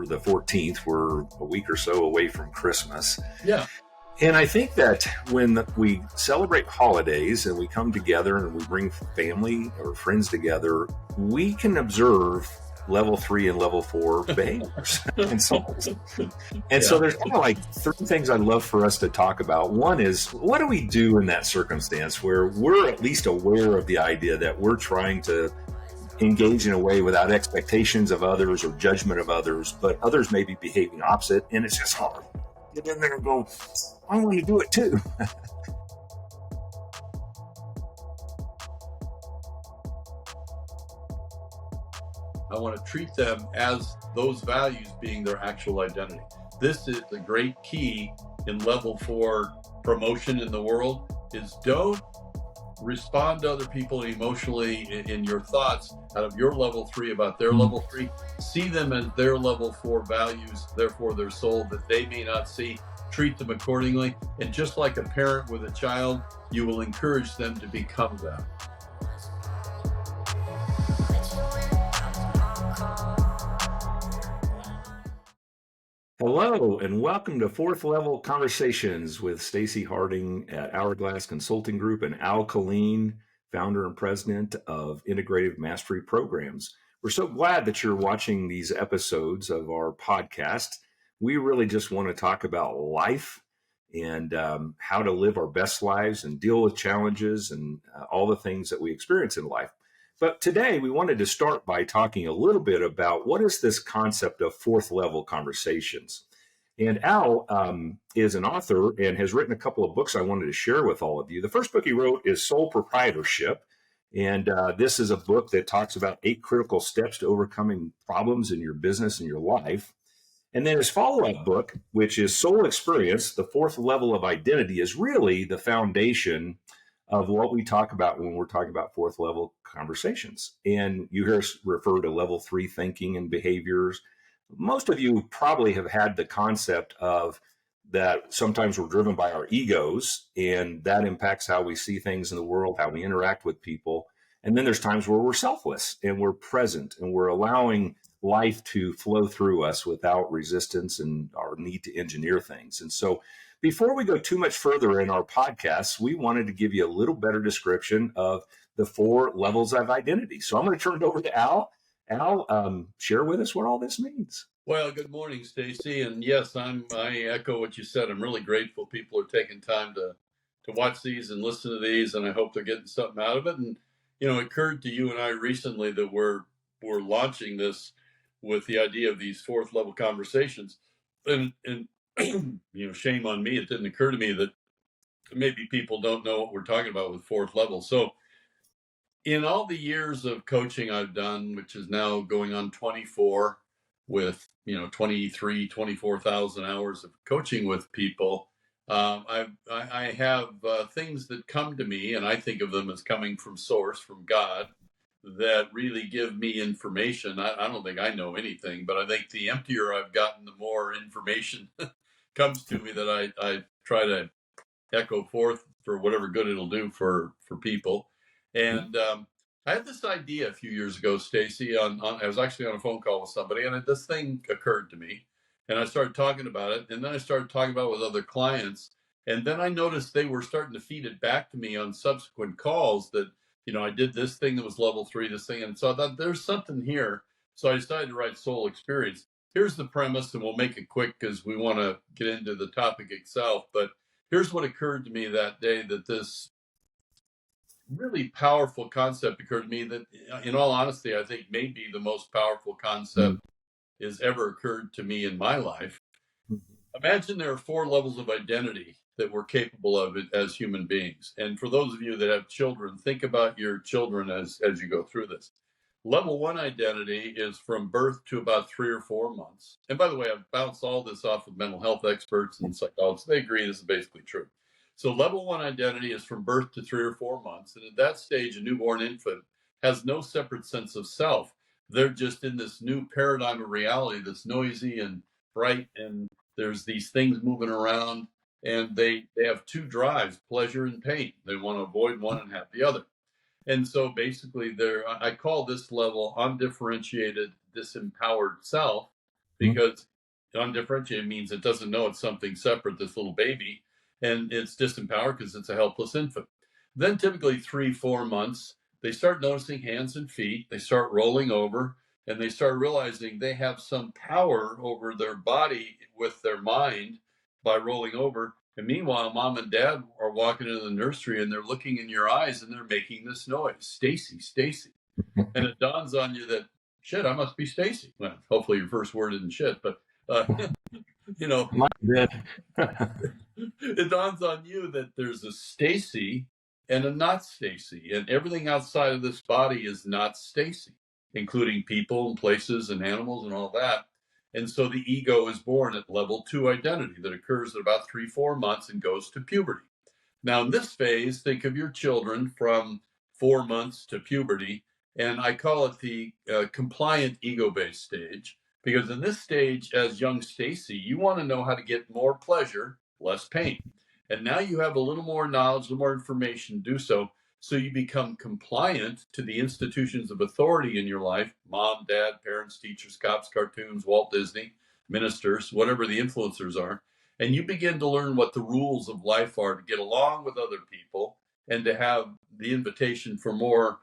December the 14th. We're a week or so away from Christmas. Yeah. And I think that when we celebrate holidays and we come together and we bring family or friends together, we can observe level 3 and level 4 behaviors and souls. And so there's kind of like 3 things I'd love for us to talk about. One is, what do we do in that circumstance where we're at least aware of the idea that we're trying to engage in a way without expectations of others or judgment of others, but others may be behaving opposite, and it's just hard. Get in there and go, I want to do it too. I want to treat them as those values being their actual identity. This is the great key in level 4 promotion in the world, is don't respond to other people emotionally in your thoughts out of your level 3 about their level 3. See them as their level 4 values, therefore their soul that they may not see. Treat them accordingly. And just like a parent with a child, you will encourage them to become that. Hello, and welcome to Fourth Level Conversations with Stacey Harding at Hourglass Consulting Group and Al Colleen, founder and president of Integrative Mastery Programs. We're so glad that you're watching these episodes of our podcast. We really just want to talk about life and how to live our best lives and deal with challenges and all the things that we experience in life. But today we wanted to start by talking a little bit about what is this concept of fourth level conversations. And Al is an author and has written a couple of books I wanted to share with all of you. The first book he wrote is Soul Proprietorship. And this is a book that talks about 8 critical steps to overcoming problems in your business and your life. And then his follow-up book, which is Soul Experience, the fourth level of identity, is really the foundation of what we talk about when we're talking about fourth level conversations. And you hear us refer to level 3 thinking and behaviors. Most of you probably have had the concept of that sometimes we're driven by our egos, and that impacts how we see things in the world, how we interact with people. And then there's times where we're selfless and we're present and we're allowing life to flow through us without resistance and our need to engineer things. And so before we go too much further in our podcasts, we wanted to give you a little better description of the 4 levels of identity. So I'm going to turn it over to Al. Al, share with us what all this means. Well, good morning, Stacey. And yes, I echo what you said. I'm really grateful people are taking time to watch these and listen to these, and I hope they're getting something out of it. And, you know, it occurred to you and I recently that we're launching this with the idea of these fourth level conversations. And you know, shame on me, it didn't occur to me that maybe people don't know what we're talking about with fourth level. So in all the years of coaching I've done, which is now going on 24 with, 24,000 hours of coaching with people, I have things that come to me, and I think of them as coming from source, from God, that really give me information. I don't think I know anything, but I think the emptier I've gotten, the more information comes to me that I try to echo forth for whatever good it'll do for people. And I had this idea a few years ago, Stacey, I was actually on a phone call with somebody, and this thing occurred to me, and I started talking about it, and then I started talking about it with other clients, and then I noticed they were starting to feed it back to me on subsequent calls that, I did this thing that was level 3, this thing, and so I thought there's something here. So I decided to write Soul Experience. Here's the premise, and we'll make it quick because we want to get into the topic itself. But here's what occurred to me that day, that this really powerful concept occurred to me that, in all honesty, I think maybe the most powerful concept has ever occurred to me in my life. Imagine there are 4 levels of identity that we're capable of as human beings. And for those of you that have children, think about your children as you go through this. Level 1 identity is from birth to about 3 or 4 months. And by the way, I've bounced all this off of mental health experts and psychologists. They agree this is basically true. So level 1 identity is from birth to 3 or 4 months. And at that stage, a newborn infant has no separate sense of self. They're just in this new paradigm of reality that's noisy and bright, and there's these things moving around, and they have 2 drives, pleasure and pain. They want to avoid one and have the other. And so basically I call this level undifferentiated, disempowered self. because undifferentiated means it doesn't know it's something separate, this little baby, and it's disempowered because it's a helpless infant. Then typically 3, 4 months, they start noticing hands and feet, they start rolling over, and they start realizing they have some power over their body with their mind by rolling over. And meanwhile, mom and dad are walking into the nursery and they're looking in your eyes and they're making this noise, Stacey, Stacey. And it dawns on you that, shit, I must be Stacey. Well, hopefully your first word isn't shit, but you know, it dawns on you that there's a Stacey and a not Stacey, and everything outside of this body is not Stacey, including people and places and animals and all that. And so the ego is born at level 2 identity that occurs at about 3, 4 months and goes to puberty. Now, in this phase, think of your children from 4 months to puberty, and I call it the compliant ego-based stage, because in this stage, as young Stacey, you want to know how to get more pleasure, less pain. And now you have a little more knowledge, a little more information to do so. So you become compliant to the institutions of authority in your life, mom, dad, parents, teachers, cops, cartoons, Walt Disney, ministers, whatever the influencers are. And you begin to learn what the rules of life are to get along with other people and to have the invitation for more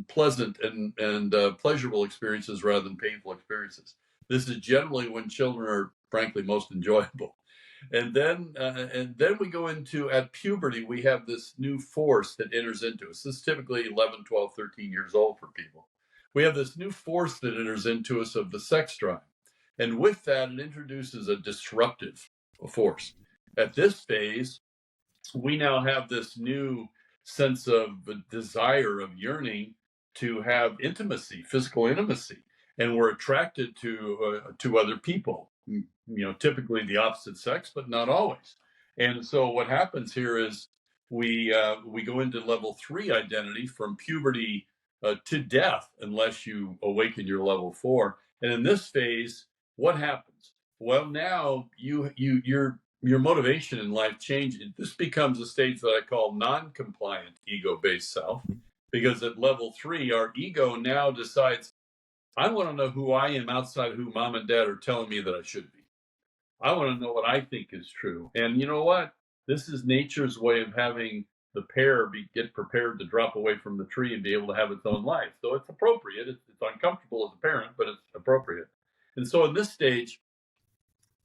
pleasant and pleasurable experiences rather than painful experiences. This is generally when children are, frankly, most enjoyable. And then we go into, at puberty, we have this new force that enters into us. This is typically 11, 12, 13 years old for people. We have this new force that enters into us of the sex drive. And with that, it introduces a disruptive force. At this phase, we now have this new sense of desire, of yearning to have intimacy, physical intimacy, and we're attracted to other people. Typically the opposite sex, but not always. And so what happens here is we go into level 3 identity from puberty to death, unless you awaken your level 4. And in this phase, what happens? Well, now your motivation in life changes. This becomes a stage that I call non-compliant ego-based self, because at level 3, our ego now decides, I want to know who I am outside of who mom and dad are telling me that I should be. I want to know what I think is true. And you know what? This is nature's way of having the pear get prepared to drop away from the tree and be able to have its own life. So it's appropriate. It's uncomfortable as a parent, but it's appropriate. And so in this stage,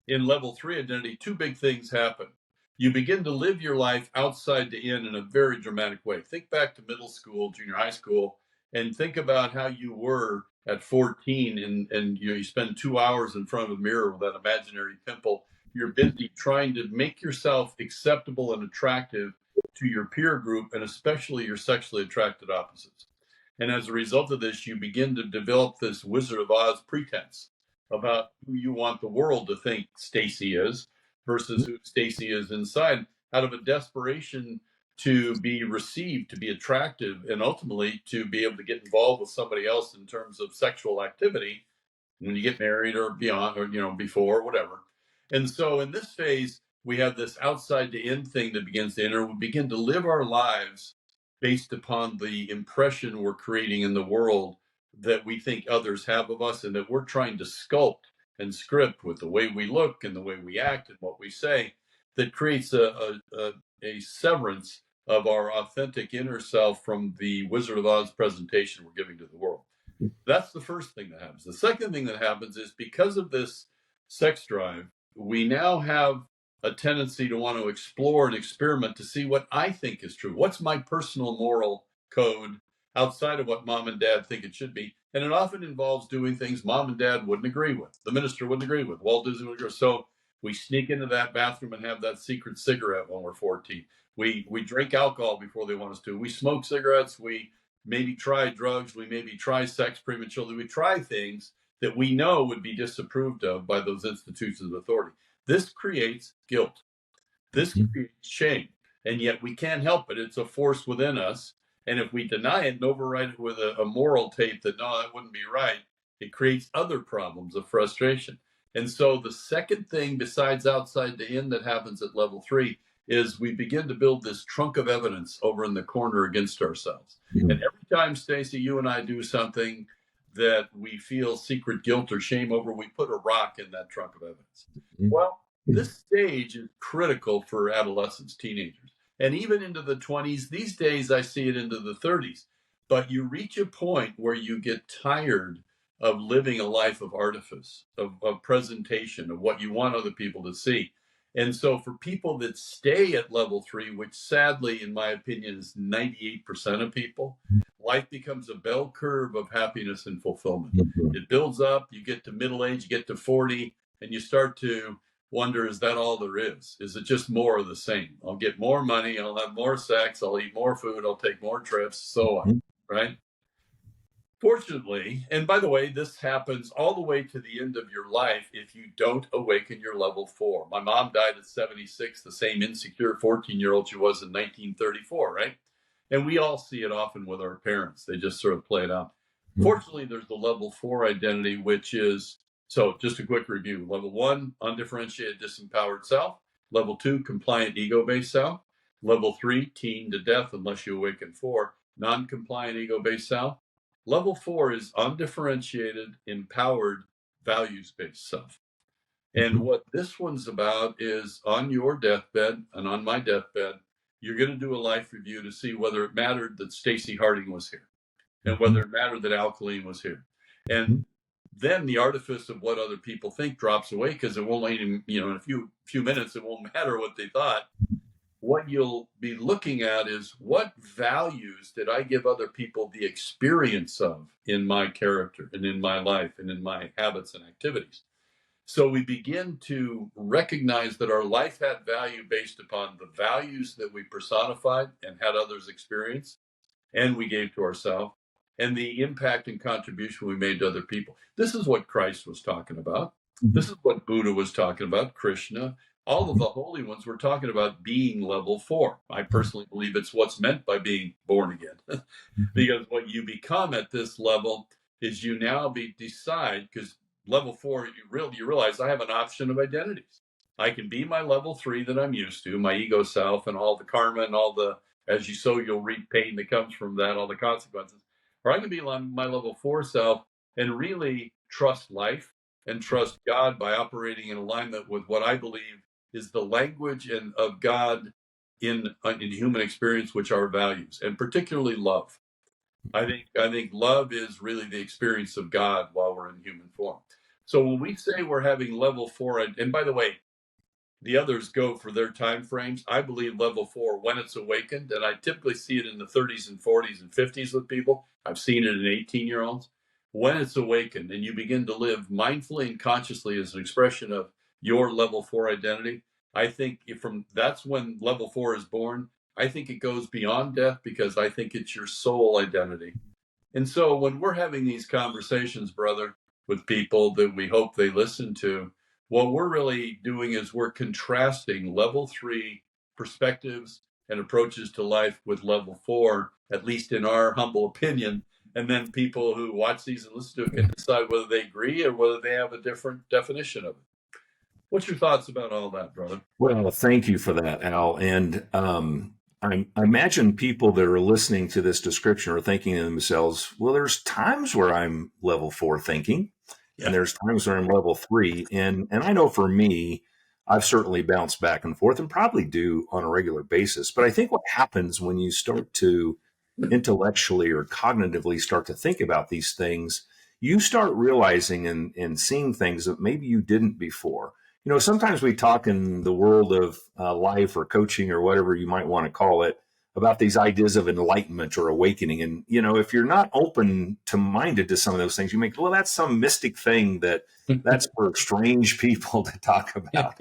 in level 3 identity, 2 big things happen. You begin to live your life outside the in a very dramatic way. Think back to middle school, junior high school, and think about how you were at 14 and you spend 2 hours in front of a mirror with that imaginary pimple. You're busy trying to make yourself acceptable and attractive to your peer group, and especially your sexually attracted opposites. And as a result of this, you begin to develop this Wizard of Oz pretense about who you want the world to think Stacey is versus who Stacey is inside, out of a desperation to be received, to be attractive, and ultimately to be able to get involved with somebody else in terms of sexual activity when you get married or beyond, or before, whatever. And so in this phase, we have this outside to in thing that begins to enter. We begin to live our lives based upon the impression we're creating in the world that we think others have of us, and that we're trying to sculpt and script with the way we look and the way we act and what we say, that creates a severance of our authentic inner self from the Wizard of Oz presentation we're giving to the world. That's the first thing that happens. The second thing that happens is, because of this sex drive, we now have a tendency to want to explore and experiment to see what I think is true. What's my personal moral code outside of what mom and dad think it should be? And it often involves doing things mom and dad wouldn't agree with, the minister wouldn't agree with, Walt Disney would agree with. So we sneak into that bathroom and have that secret cigarette when we're 14. We drink alcohol before they want us to. We smoke cigarettes. We maybe try drugs. We maybe try sex prematurely. We try things that we know would be disapproved of by those institutions of authority. This creates guilt. This creates shame. And yet we can't help it. It's a force within us. And if we deny it and override it with a moral tape that, no, that wouldn't be right, it creates other problems of frustration. And so the second thing besides outside the in that happens at level 3 is we begin to build this trunk of evidence over in the corner against ourselves. And every time, Stacey, you and I do something that we feel secret guilt or shame over, we put a rock in that trunk of evidence. Mhm. Well, this stage is critical for adolescents, teenagers, and even into the 20s. These days, I see it into the 30s. But you reach a point where you get tired of living a life of artifice, of presentation, of what you want other people to see. And so for people that stay at level 3, which sadly, in my opinion, is 98% of people, life becomes a bell curve of happiness and fulfillment. Mhm. It builds up, you get to middle age, you get to 40, and you start to wonder, is that all there is? Is it just more of the same? I'll get more money, I'll have more sex, I'll eat more food, I'll take more trips, so on, right? Fortunately, and by the way, this happens all the way to the end of your life if you don't awaken your level 4. My mom died at 76, the same insecure 14-year-old she was in 1934, right? And we all see it often with our parents. They just sort of play it out. Fortunately, there's the level 4 identity, which is, so just a quick review. Level 1, undifferentiated, disempowered self. Level 2, compliant, ego-based self. Level 3, teen to death unless you awaken 4, non-compliant, ego-based self. Level 4 is undifferentiated, empowered, values-based self. And what this one's about is on your deathbed and on my deathbed, you're going to do a life review to see whether it mattered that Stacey Harding was here and whether it mattered that Al Colleen was here. And then the artifice of what other people think drops away because it won't even, in a few minutes, it won't matter what they thought. What you'll be looking at is what values did I give other people the experience of in my character and in my life and in my habits and activities. So we begin to recognize that our life had value based upon the values that we personified and had others experience and we gave to ourselves and the impact and contribution we made to other people. This is what Christ was talking about. This is what Buddha was talking about, Krishna. All of the holy ones were talking about being level 4. I personally believe it's what's meant by being born again. Because what you become at this level is you now decide, because level 4, you realize I have an option of identities. I can be my level 3 that I'm used to, my ego self and all the karma and all the, as you sow, you'll reap pain that comes from that, all the consequences. Or I can be my level 4 self and really trust life and trust God by operating in alignment with what I believe is the language of God in human experience, which are values, and particularly love. I think love is really the experience of God while we're in human form. So when we say we're having level 4, and by the way, the others go for their time frames. I believe level 4, when it's awakened, and I typically see it in the 30s and 40s and 50s with people. I've seen it in 18-year-olds. When it's awakened and you begin to live mindfully and consciously as an expression of your level 4 identity, I think that's when level 4 is born. I think it goes beyond death because I think it's your soul identity. And so when we're having these conversations, brother, with people that we hope they listen to, what we're really doing is we're contrasting level 3 perspectives and approaches to life with level 4, at least in our humble opinion. And then people who watch these and listen to it can decide whether they agree or whether they have a different definition of it. What's your thoughts about all that, brother? Well, thank you for that, Al. And I imagine people that are listening to this description are thinking to themselves, well, there's times where I'm level 4 thinking, and there's times where I'm level 3. And I know for me, I've certainly bounced back and forth and probably do on a regular basis. But I think what happens when you start to intellectually or cognitively start to think about these things, you start realizing and seeing things that maybe you didn't before. Sometimes we talk in the world of life or coaching or whatever you might want to call it about these ideas of enlightenment or awakening. And, if you're not open to minded to some of those things, you make, well, that's some mystic thing that's for strange people to talk about.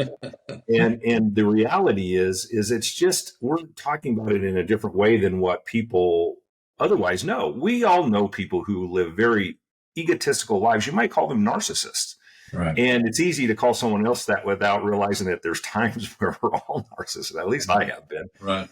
And the reality is it's just, we're talking about it in a different way than what people otherwise know. We all know people who live very egotistical lives. You might call them narcissists. Right. And it's easy to call someone else that without realizing that there's times where we're all narcissists. At least I have been. Right.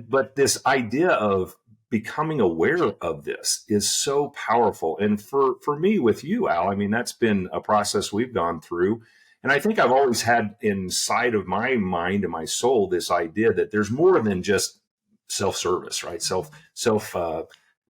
But this idea of becoming aware of this is so powerful. And for me with you, Al, I mean, that's been a process we've gone through. And I think I've always had inside of my mind and my soul this idea that there's more than just self-service, right? Self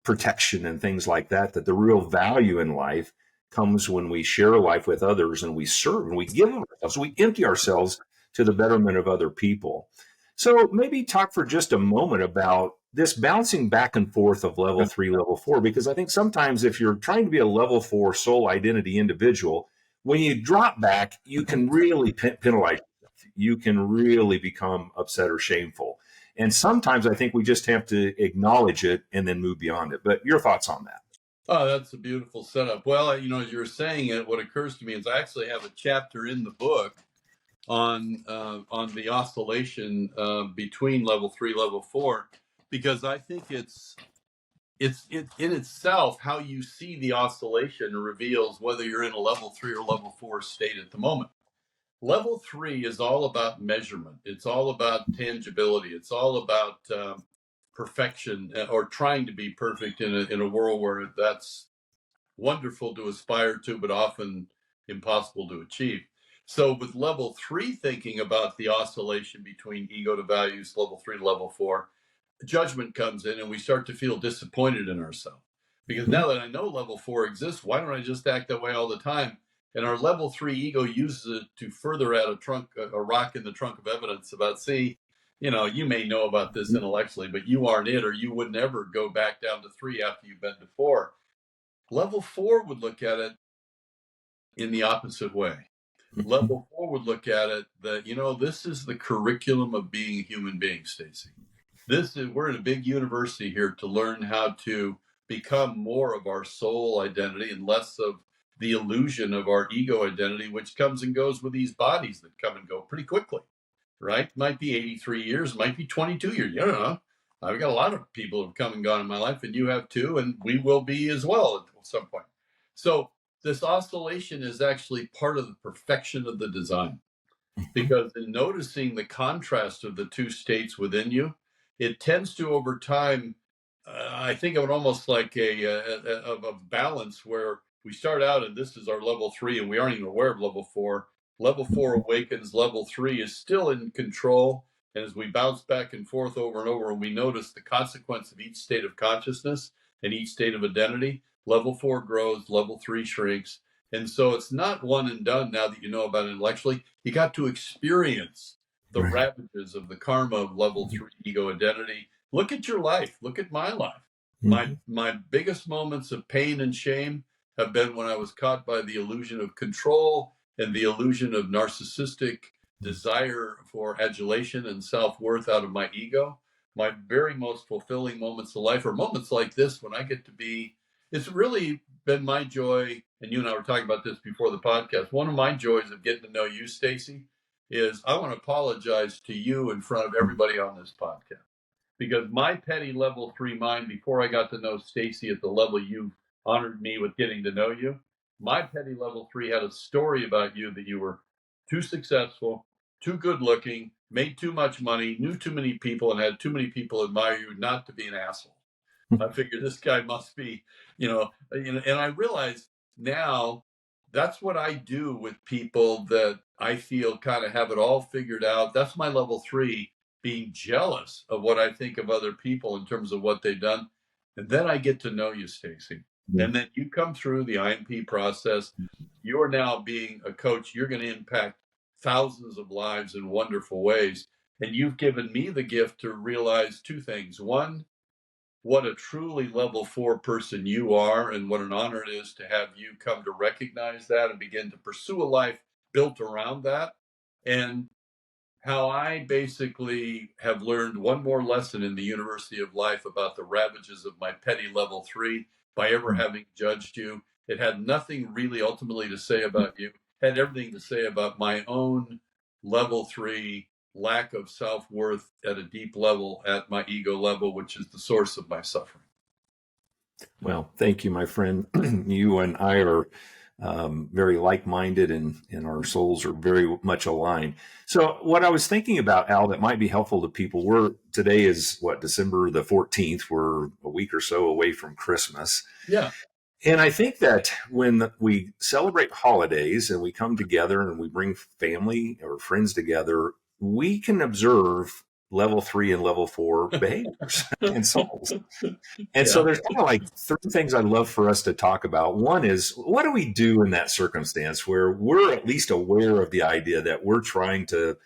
protection and things like that, that the real value in life comes when we share life with others and we serve and we give of ourselves, we empty ourselves to the betterment of other people. So maybe talk for just a moment about this bouncing back and forth of level 3, level 4, because I think sometimes if you're trying to be a level 4 soul identity individual, when you drop back, you can really penalize yourself. You can really become upset or shameful. And sometimes I think we just have to acknowledge it and then move beyond it. But your thoughts on that? Oh, that's a beautiful setup. Well, as you're saying it, what occurs to me is I actually have a chapter in the book on the oscillation between level 3, level 4, because I think it's in itself how you see the oscillation reveals whether you're in a level 3 or level 4 state at the moment. Level 3 is all about measurement. It's all about tangibility. It's all about perfection, or trying to be perfect in a world where that's wonderful to aspire to, but often impossible to achieve. So with level 3 thinking about the oscillation between ego to values, level 3 to level 4, judgment comes in and we start to feel disappointed in ourselves. Because now that I know level 4 exists, why don't I just act that way all the time? And our level 3 ego uses it to further add a rock in the trunk of evidence about, see, you may know about this intellectually, but you aren't it, or you would never go back down to 3 after you've been to 4. Level 4 would look at it in the opposite way. Level 4 would look at it that, this is the curriculum of being a human being, Stacey. We're in a big university here to learn how to become more of our soul identity and less of the illusion of our ego identity, which comes and goes with these bodies that come and go pretty quickly, right? Might be 83 years, might be 22 years. You don't know. I've got a lot of people who have come and gone in my life, and you have too, and we will be as well at some point. So this oscillation is actually part of the perfection of the design, because in noticing the contrast of the two states within you, it tends to, over time, I think of it almost like a balance where we start out and this is our level 3 and we aren't even aware of level 4. Level 4 awakens, level 3 is still in control. And as we bounce back and forth over and over, and we notice the consequence of each state of consciousness and each state of identity, level 4 grows, level 3 shrinks. And so it's not one and done now that you know about it intellectually. You got to experience the ravages of the karma of level 3 ego identity. Look at your life. Look at my life. My biggest moments of pain and shame have been when I was caught by the illusion of control and the illusion of narcissistic desire for adulation and self-worth out of my ego. My very most fulfilling moments of life are moments like this when I get to be, it's really been my joy, and you and I were talking about this before the podcast. One of my joys of getting to know you, Stacey, is I want to apologize to you in front of everybody on this podcast. Because my petty level 3 mind, before I got to know Stacey at the level you've honored me with getting to know you, my petty level 3 had a story about you that you were too successful, too good looking, made too much money, knew too many people, and had too many people admire you not to be an asshole. I figured this guy must be, and I realize now that's what I do with people that I feel kind of have it all figured out. That's my level 3, being jealous of what I think of other people in terms of what they've done. And then I get to know you, Stacey. And then you come through the IMP process. You are now being a coach. You're going to impact thousands of lives in wonderful ways. And you've given me the gift to realize 2 things. One, what a truly level 4 person you are, and what an honor it is to have you come to recognize that and begin to pursue a life built around that. And how I basically have learned one more lesson in the University of Life about the ravages of my petty level 3 by ever having judged you. It had nothing really ultimately to say about you. It had everything to say about my own level 3 lack of self-worth at a deep level, at my ego level, which is the source of my suffering. Well, thank you, my friend. You and I are very like-minded, and our souls are very much aligned. So what I was thinking about, Al, that might be helpful to people, today is December the 14th. We're a week or so away from Christmas. Yeah. And I think that when we celebrate holidays and we come together and we bring family or friends together, we can observe level 3 and level 4 behaviors and souls. And so Yeah. there's kind of like three things I'd love for us to talk about. One is, what do we do in that circumstance where we're at least aware of the idea that we're trying to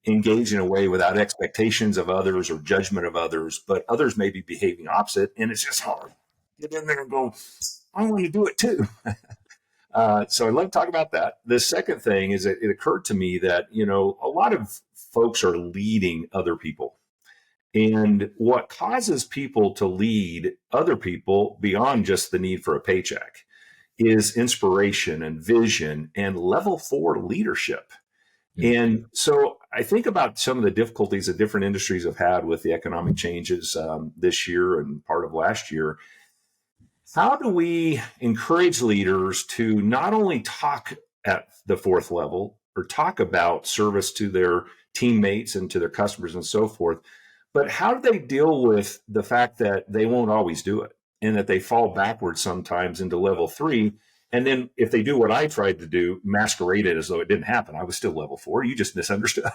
engage in a way without expectations of others or judgment of others, but others may be behaving opposite, and it's just hard. Get in there and go, I want to do it too. So I'd love to talk about that. The second thing is, it occurred to me that, a lot of folks are leading other people. And what causes people to lead other people beyond just the need for a paycheck is inspiration and vision and level 4 leadership. And so I think about some of the difficulties that different industries have had with the economic changes this year and part of last year. How do we encourage leaders to not only talk at the 4th level or talk about service to their teammates and to their customers and so forth, but how do they deal with the fact that they won't always do it and that they fall backwards sometimes into level 3? And then if they do what I tried to do, masquerade it as though it didn't happen. I was still level 4. You just misunderstood.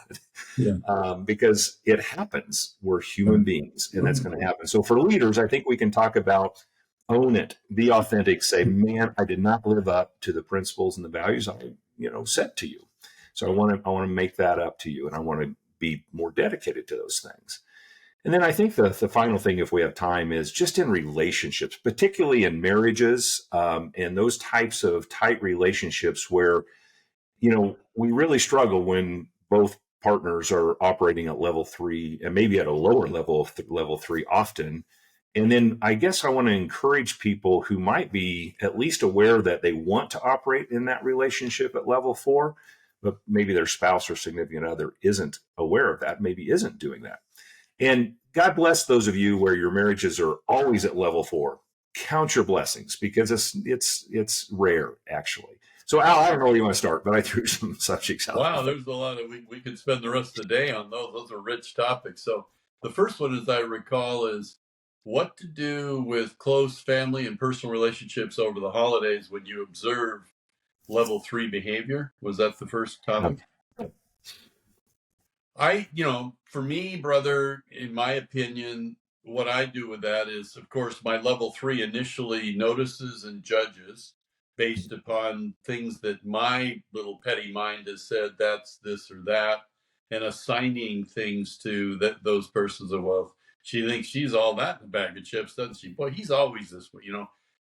Yeah. Because it happens. We're human beings, and that's going to happen. So for leaders, I think we can talk about own it, be authentic, say, man, I did not live up to the principles and the values I, set to you. So I want to make that up to you, and I want to be more dedicated to those things. And then I think the final thing, if we have time, is just in relationships, particularly in marriages, and those types of tight relationships where, we really struggle when both partners are operating at level 3 and maybe at a lower level of level 3 often. And then I guess I want to encourage people who might be at least aware that they want to operate in that relationship at level 4, but maybe their spouse or significant other isn't aware of that, maybe isn't doing that. And God bless those of you where your marriages are always at level 4. Count your blessings, because it's rare, actually. So Al, I don't know where you want to start, but I threw some subjects out. Wow, there's a lot of we could spend the rest of the day on those. Those are rich topics. So the first one, as I recall, is what to do with close family and personal relationships over the holidays when you observe level 3 behavior. Was that the first topic? For me, brother, in my opinion, what I do with that is, of course, my level 3 initially notices and judges based upon things that my little petty mind has said, that's this or that, and assigning things to those persons of wealth. She thinks she's all that in a bag of chips, doesn't she? Boy, he's always this way.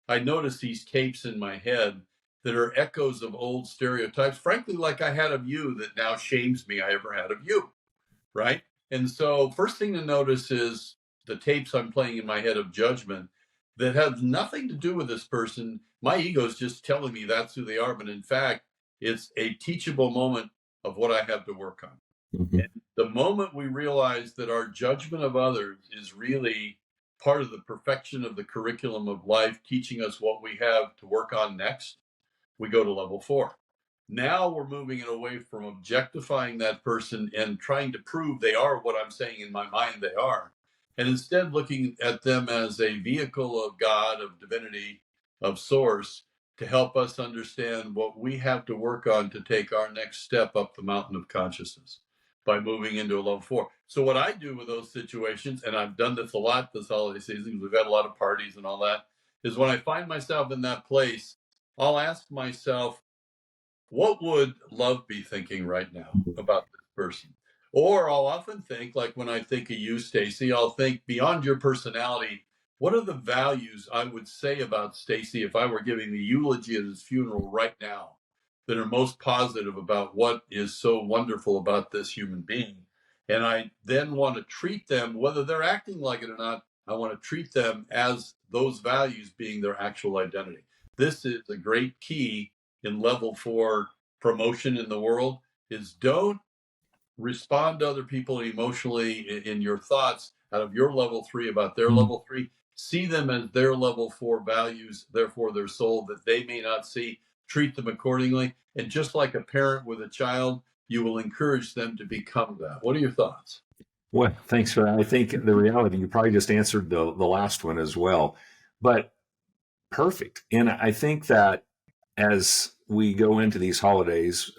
I notice these capes in my head that are echoes of old stereotypes, frankly, like I had of you, that now shames me I ever had of you. Right? And so first thing to notice is the tapes I'm playing in my head of judgment that have nothing to do with this person. My ego is just telling me that's who they are. But in fact, it's a teachable moment of what I have to work on. Mm-hmm. And the moment we realize that our judgment of others is really part of the perfection of the curriculum of life, teaching us what we have to work on next, we go to level 4. Now we're moving it away from objectifying that person and trying to prove they are what I'm saying in my mind they are, and instead looking at them as a vehicle of God, of divinity, of source, to help us understand what we have to work on to take our next step up the mountain of consciousness by moving into a level 4. So what I do with those situations, and I've done this a lot this holiday season, we've had a lot of parties and all that, is when I find myself in that place, I'll ask myself, what would love be thinking right now about this person? Or I'll often think, like when I think of you, Stacey, I'll think beyond your personality, what are the values I would say about Stacey if I were giving the eulogy at his funeral right now that are most positive about what is so wonderful about this human being? And I then want to treat them, whether they're acting like it or not, I want to treat them as those values being their actual identity. This is a great key in level 4 promotion in the world, is don't respond to other people emotionally in your thoughts out of your level 3 about their level 3. See them as their level 4 values, therefore their soul that they may not see. Treat them accordingly. And just like a parent with a child, you will encourage them to become that. What are your thoughts? Well, thanks for that. I think the reality, you probably just answered the last one as well, but perfect. And I think that as we go into these holidays,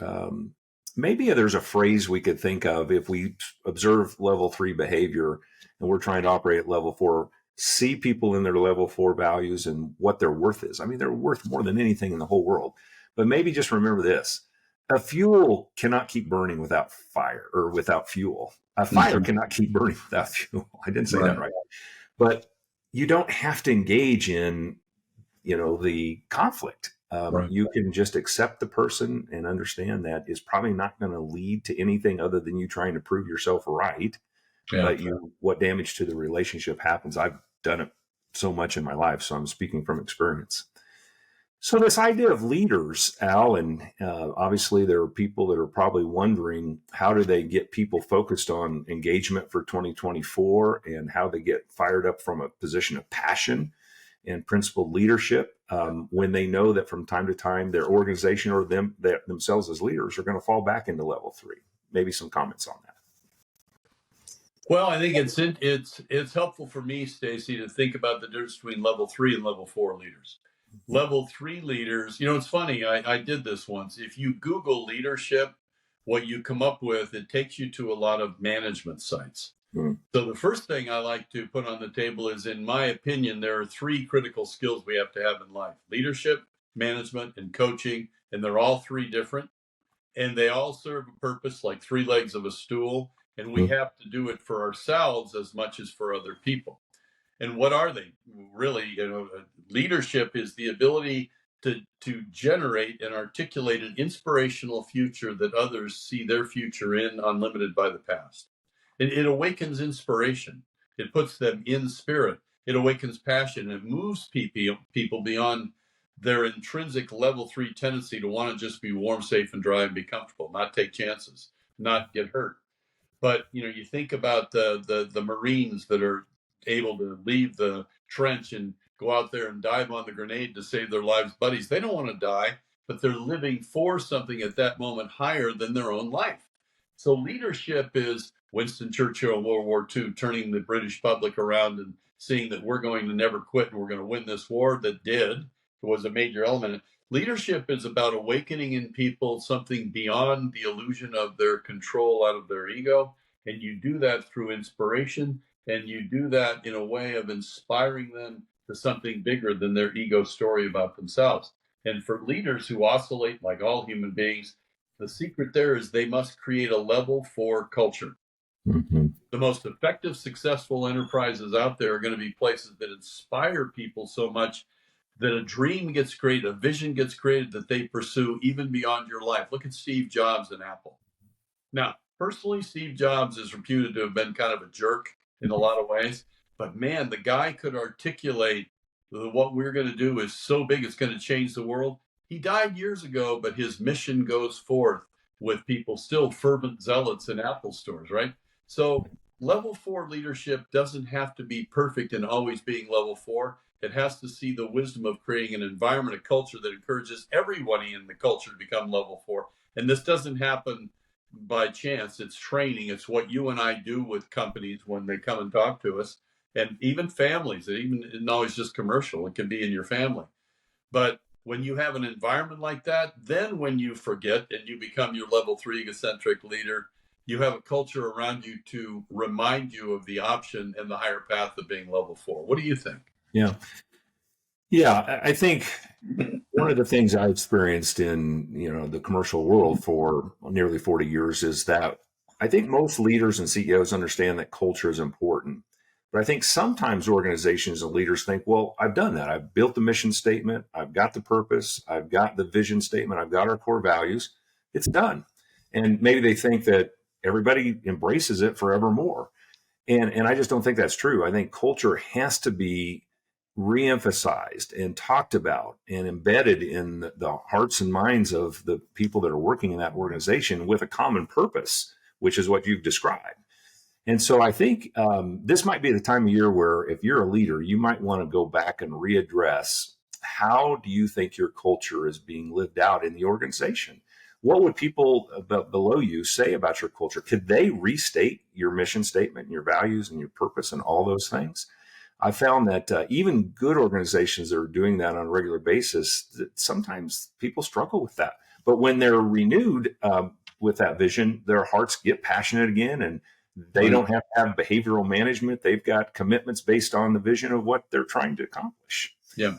maybe there's a phrase we could think of if we observe level 3 behavior and we're trying to operate at level 4, see people in their level 4 values and what their worth is. I mean, they're worth more than anything in the whole world. But maybe just remember this: a fuel cannot keep burning without fire or without fuel. A fire cannot keep burning without fuel. I didn't say that right. But you don't have to engage in, the conflict. You can just accept the person and understand that is probably not going to lead to anything other than you trying to prove yourself right. But what damage to the relationship happens. I've done it so much in my life, so I'm speaking from experience. So this idea of leaders, Al, and obviously there are people that are probably wondering, how do they get people focused on engagement for 2024 and how they get fired up from a position of passion and principled leadership when they know that from time to time their organization or themselves as leaders are going to fall back into level 3. Maybe some comments on that. Well, I think it's helpful for me, Stacey, to think about the difference between level 3 and level 4 leaders. Level 3 leaders, it's funny, I did this once. If you Google leadership, what you come up with, it takes you to a lot of management sites. So the first thing I like to put on the table is, in my opinion, there are 3 critical skills we have to have in life: leadership, management, and coaching. And they're all 3 different. And they all serve a purpose, like 3 legs of a stool. And we have to do it for ourselves as much as for other people. And what are they? Really, leadership is the ability to generate and articulate an inspirational future that others see their future in, unlimited by the past. It awakens inspiration. It puts them in spirit. It awakens passion. It moves people beyond their intrinsic level 3 tendency to want to just be warm, safe, and dry and be comfortable, not take chances, not get hurt. But you think about the Marines that are able to leave the trench and go out there and dive on the grenade to save their lives. Buddies, they don't want to die, but they're living for something at that moment higher than their own life. So leadership is Winston Churchill in World War II turning the British public around and seeing that we're going to never quit and we're going to win this war. That did. It was a major element. Leadership is about awakening in people something beyond the illusion of their control out of their ego. And you do that through inspiration, and you do that in a way of inspiring them to something bigger than their ego story about themselves. And for leaders who oscillate like all human beings, the secret there is they must create a level 4 culture. The most effective, successful enterprises out there are going to be places that inspire people so much that a dream gets created, a vision gets created that they pursue even beyond your life. Look at Steve Jobs and Apple. Now, personally, Steve Jobs is reputed to have been kind of a jerk in a lot of ways. But man, the guy could articulate what we're going to do is so big, it's going to change the world. He died years ago, but his mission goes forth with people still fervent zealots in Apple stores, right? So level 4 leadership doesn't have to be perfect and always being level 4. It has to see the wisdom of creating an environment, a culture that encourages everybody in the culture to become level 4. And this doesn't happen by chance. It's training. It's what you and I do with companies when they come and talk to us, and even families. It even isn't always just commercial. It can be in your family. But when you have an environment like that, then when you forget and you become your level 3 egocentric leader, you have a culture around you to remind you of the option and the higher path of being level 4. What do you think? Yeah, I think one of the things I experienced in the commercial world for nearly 40 years is that I think most leaders and CEOs understand that culture is important. But I think sometimes organizations and leaders think, well, I've done that. I've built the mission statement. I've got the purpose. I've got the vision statement. I've got our core values. It's done. And maybe they think that everybody embraces it forevermore. And I just don't think that's true. I think culture has to be reemphasized and talked about and embedded in the hearts and minds of the people that are working in that organization with a common purpose, which is what you've described. And so I think this might be the time of year where if you're a leader, you might want to go back and readdress, how do you think your culture is being lived out in the organization? What would people below you say about your culture? Could they restate your mission statement and your values and your purpose and all those things? I found that even good organizations that are doing that on a regular basis, that sometimes people struggle with that. But when they're renewed, with that vision, their hearts get passionate again, and they don't have to have behavioral management. They've got commitments based on the vision of what they're trying to accomplish. Yeah.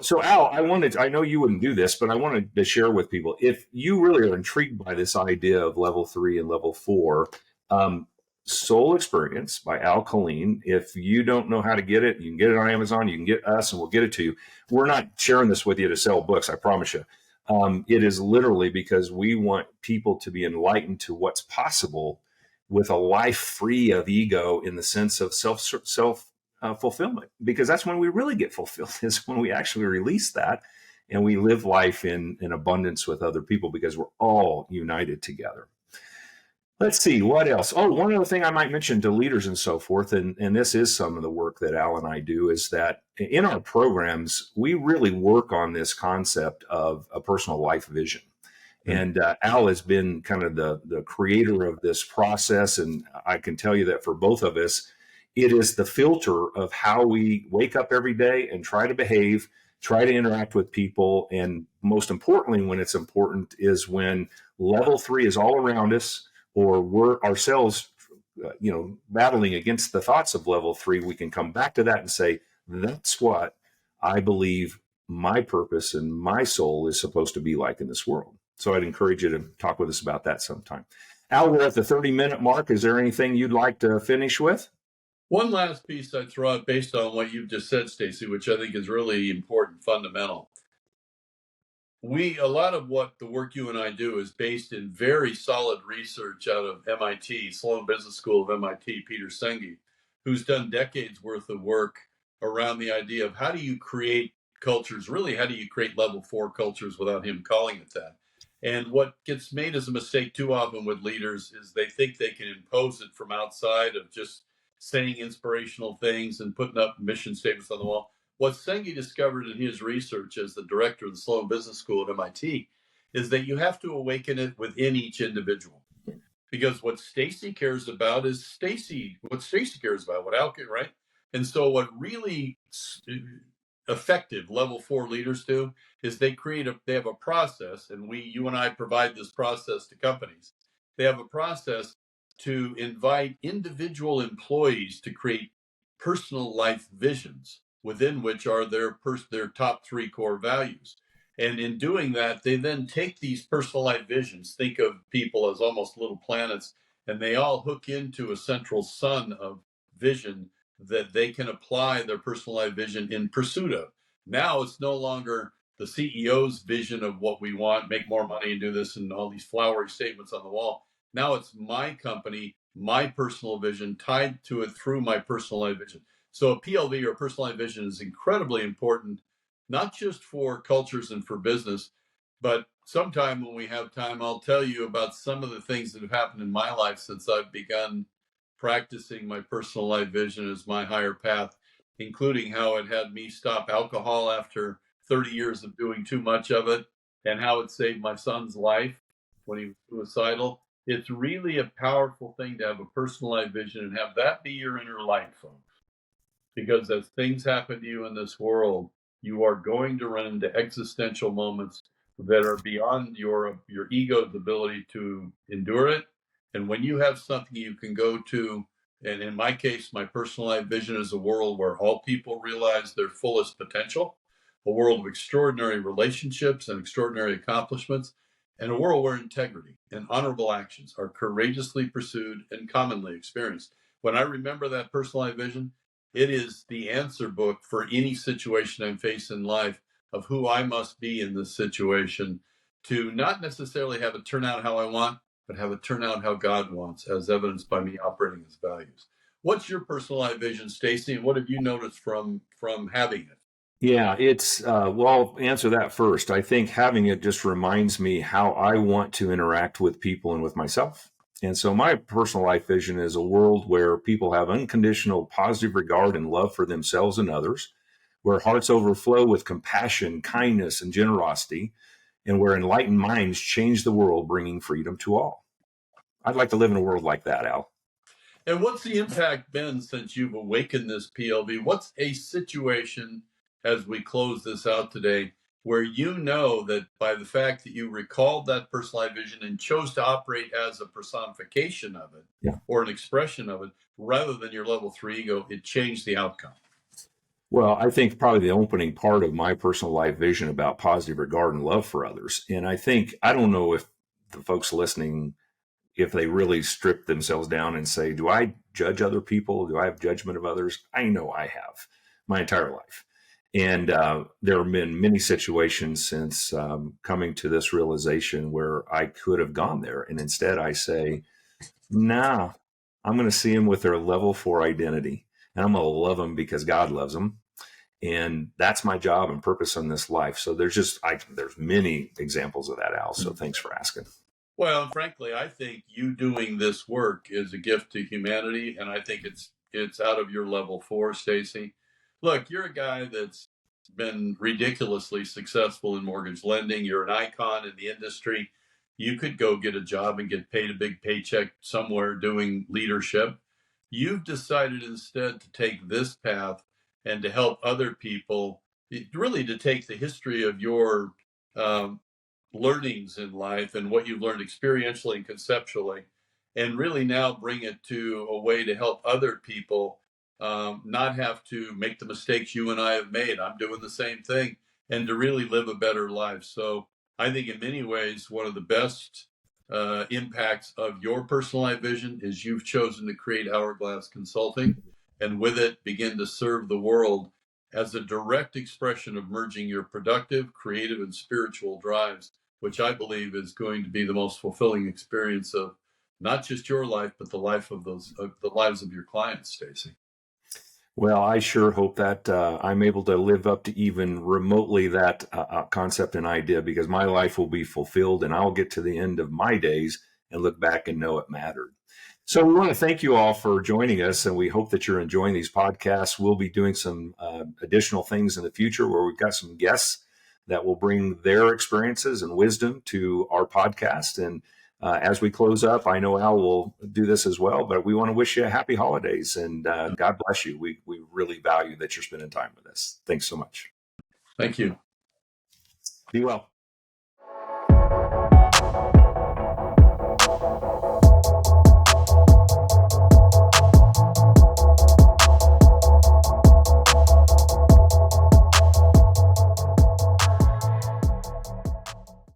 So Al, I know you wouldn't do this, but I wanted to share with people, if you really are intrigued by this idea of level 3 and level 4, Soul Experience by Al Colleen. If you don't know how to get it, you can get it on Amazon. You can get us, and we'll get it to you. We're not sharing this with you to sell books, I promise you. It is literally because we want people to be enlightened to what's possible with a life free of ego, in the sense of self fulfillment, because that's when we really get fulfilled, is when we actually release that and we live life in abundance with other people, because we're all united together. Let's see, what else? Oh, one other thing I might mention to leaders and so forth, and this is some of the work that Al and I do, is that in our programs, we really work on this concept of a personal life vision. And Al has been kind of the creator of this process. And I can tell you that for both of us, it is the filter of how we wake up every day and try to behave, try to interact with people. And most importantly, when it's important, is when level 3 is all around us, or we're ourselves, battling against the thoughts of level 3, we can come back to that and say, that's what I believe my purpose and my soul is supposed to be like in this world. So I'd encourage you to talk with us about that sometime. Al, we're at the 30-minute mark. Is there anything you'd like to finish with? One last piece I'd throw out based on what you've just said, Stacey, which I think is really important, fundamental. A lot of what the work you and I do is based in very solid research out of MIT, Sloan Business School of MIT, Peter Senge, who's done decades worth of work around the idea of how do you create cultures, really, how do you create level 4 cultures without him calling it that? And what gets made as a mistake too often with leaders is they think they can impose it from outside of just saying inspirational things and putting up mission statements on the wall. What Senge discovered in his research as the director of the Sloan Business School at MIT is that you have to awaken it within each individual. Because what Stacey cares about is what Stacey cares about, what Al cares, right? And so what really effective level 4 leaders do is they have a process, and you and I provide this process to companies. They have a process to invite individual employees to create personal life visions, within which are their top 3 core values. And in doing that, they then take these personal life visions, think of people as almost little planets, and they all hook into a central sun of vision that they can apply their personal life vision in pursuit of. Now it's no longer the CEO's vision of what we want, make more money and do this, and all these flowery statements on the wall. Now it's my company, my personal vision tied to it through my personal life vision. So a PLV, or personal life vision, is incredibly important, not just for cultures and for business, but sometime when we have time, I'll tell you about some of the things that have happened in my life since I've begun practicing my personal life vision as my higher path, including how it had me stop alcohol after 30 years of doing too much of it, and how it saved my son's life when he was suicidal. It's really a powerful thing to have a personal life vision and have that be your inner light, folks. Because as things happen to you in this world, you are going to run into existential moments that are beyond your ego's ability to endure it. And when you have something you can go to, and in my case, my personal life vision is a world where all people realize their fullest potential, a world of extraordinary relationships and extraordinary accomplishments, and a world where integrity and honorable actions are courageously pursued and commonly experienced. When I remember that personal life vision, it is the answer book for any situation I'm facing in life of who I must be in this situation, to not necessarily have it turn out how I want, but have it turn out how God wants, as evidenced by me operating His values. What's your personal life vision, Stacey, and what have you noticed from having it? Yeah, I'll answer that first. I think having it just reminds me how I want to interact with people and with myself. And so my personal life vision is a world where people have unconditional positive regard and love for themselves and others, where hearts overflow with compassion, kindness, and generosity, and where enlightened minds change the world, bringing freedom to all. I'd like to live in a world like that, Al. And what's the impact been since you've awakened this PLV? What's a situation, as we close this out today, where you know that by the fact that you recalled that personalized vision and chose to operate as a personification of it Yeah. or an expression of it rather than your level 3 ego, it changed the outcome. Well, I think probably the opening part of my personal life vision about positive regard and love for others. And I think, I don't know if the folks listening, if they really strip themselves down and say, do I judge other people? Do I have judgment of others? I know I have my entire life. And there have been many situations since coming to this realization where I could have gone there. And instead I say, nah, I'm going to see them with their level 4 identity. And I'm going to love them because God loves them. And that's my job and purpose in this life. So there's many examples of that, Al. So thanks for asking. Well, frankly, I think you doing this work is a gift to humanity, and I think it's out of your level 4, Stacey. Look, you're a guy that's been ridiculously successful in mortgage lending. You're an icon in the industry. You could go get a job and get paid a big paycheck somewhere doing leadership. You've decided instead to take this path and to help other people, really to take the history of your um, learnings in life and what you've learned experientially and conceptually, and really now bring it to a way to help other people not have to make the mistakes you and I have made. I'm doing the same thing, and to really live a better life. So I think in many ways, one of the best impacts of your personalized vision is you've chosen to create Hourglass Consulting, and with it begin to serve the world as a direct expression of merging your productive, creative, and spiritual drives, which I believe is going to be the most fulfilling experience of not just your life, but the life of the lives of your clients, Stacey. Well, I sure hope that I'm able to live up to even remotely that concept and idea, because my life will be fulfilled and I'll get to the end of my days and look back and know it mattered. So we want to thank you all for joining us, and we hope that you're enjoying these podcasts. We'll be doing some additional things in the future where we've got some guests that will bring their experiences and wisdom to our podcast. And as we close up, I know Al will do this as well, but we want to wish you happy holidays and God bless you. We really value that you're spending time with us. Thanks so much. Thank you. Be well.